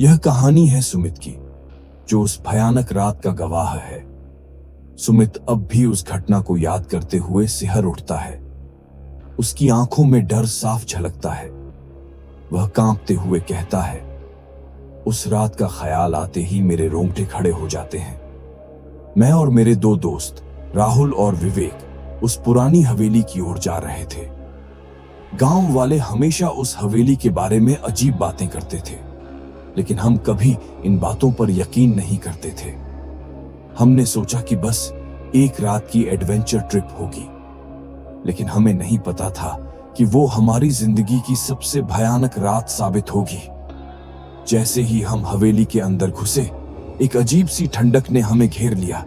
यह कहानी है सुमित की, जो उस भयानक रात का गवाह है। सुमित अब भी उस घटना को याद करते हुए सिहर उठता है। उसकी आंखों में डर साफ झलकता है। वह कांपते हुए कहता है, उस रात का ख्याल आते ही मेरे रोंगटे खड़े हो जाते हैं। मैं और मेरे दो दोस्त राहुल और विवेक उस पुरानी हवेली की ओर जा रहे थे। गांव वाले हमेशा उस हवेली के बारे में अजीब बातें करते थे, लेकिन हम कभी इन बातों पर यकीन नहीं करते थे। हमने सोचा कि बस एक रात की एडवेंचर ट्रिप होगी, लेकिन हमें नहीं पता था कि वो हमारी जिंदगी की सबसे भयानक रात साबित होगी। जैसे ही हम हवेली के अंदर घुसे, एक अजीब सी ठंडक ने हमें घेर लिया।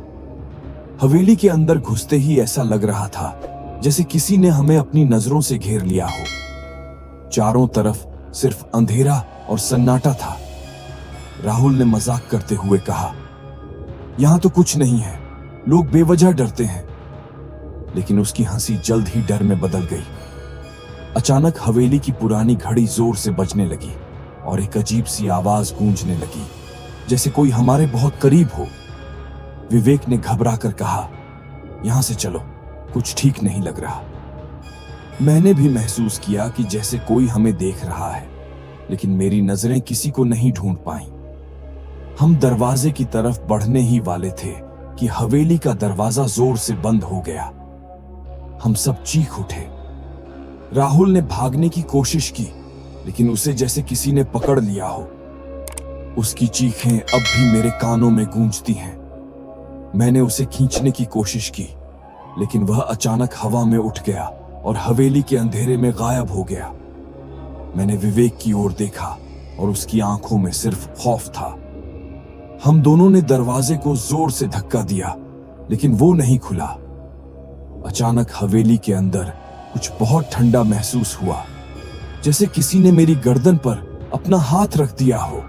हवेली के अंदर घुसते ही ऐसा लग रहा था जैसे किसी ने हमें अपनी नजरों से घेर लिया हो। चारों तरफ सिर्फ अंधेरा और सन्नाटा था। राहुल ने मजाक करते हुए कहा, यहां तो कुछ नहीं है, लोग बेवजह डरते हैं। लेकिन उसकी हंसी जल्द ही डर में बदल गई। अचानक हवेली की पुरानी घड़ी जोर से बजने लगी और एक अजीब सी आवाज गूंजने लगी, जैसे कोई हमारे बहुत करीब हो। विवेक ने घबरा कर कहा, यहां से चलो, कुछ ठीक नहीं लग रहा। मैंने भी महसूस किया कि जैसे कोई हमें देख रहा है, लेकिन मेरी नजरें किसी को नहीं ढूंढ पाईं। हम दरवाजे की तरफ बढ़ने ही वाले थे कि हवेली का दरवाजा जोर से बंद हो गया। हम सब चीख उठे। राहुल ने भागने की कोशिश की, लेकिन उसे जैसे किसी ने पकड़ लिया हो। उसकी चीखें अब भी मेरे कानों में गूंजती हैं। मैंने उसे खींचने की कोशिश की, लेकिन वह अचानक हवा में उठ गया और हवेली के अंधेरे में गायब हो गया। मैंने विवेक की ओर देखा और उसकी आंखों में सिर्फ खौफ था। हम दोनों ने दरवाजे को जोर से धक्का दिया, लेकिन वो नहीं खुला। अचानक हवेली के अंदर कुछ बहुत ठंडा महसूस हुआ, जैसे किसी ने मेरी गर्दन पर अपना हाथ रख दिया हो।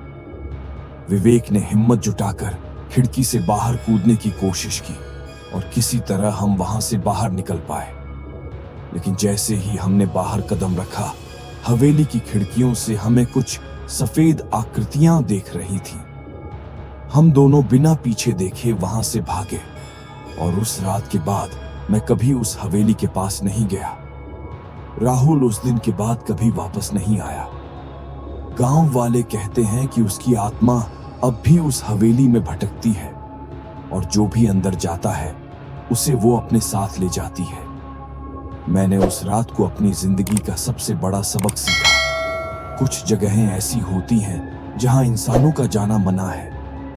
विवेक ने हिम्मत जुटाकर खिड़की से बाहर कूदने की कोशिश की और किसी तरह हम वहां से बाहर निकल पाए। लेकिन जैसे ही हमने बाहर कदम रखा, हवेली की खिड़कियों से हमें कुछ सफेद आकृतियां देख रही थीं। हम दोनों बिना पीछे देखे वहां से भागे और उस रात के बाद मैं कभी उस हवेली के पास नहीं गया। राहुल उस दिन के बाद कभी वापस नहीं आया। गांव वाले कहते हैं कि उसकी आत्मा अब भी उस हवेली में भटकती है और जो भी अंदर जाता है उसे वो अपने साथ ले जाती है। मैंने उस रात को अपनी जिंदगी का सबसे बड़ा सबक सीखा। कुछ जगहें ऐसी होती हैं जहां इंसानों का जाना मना है,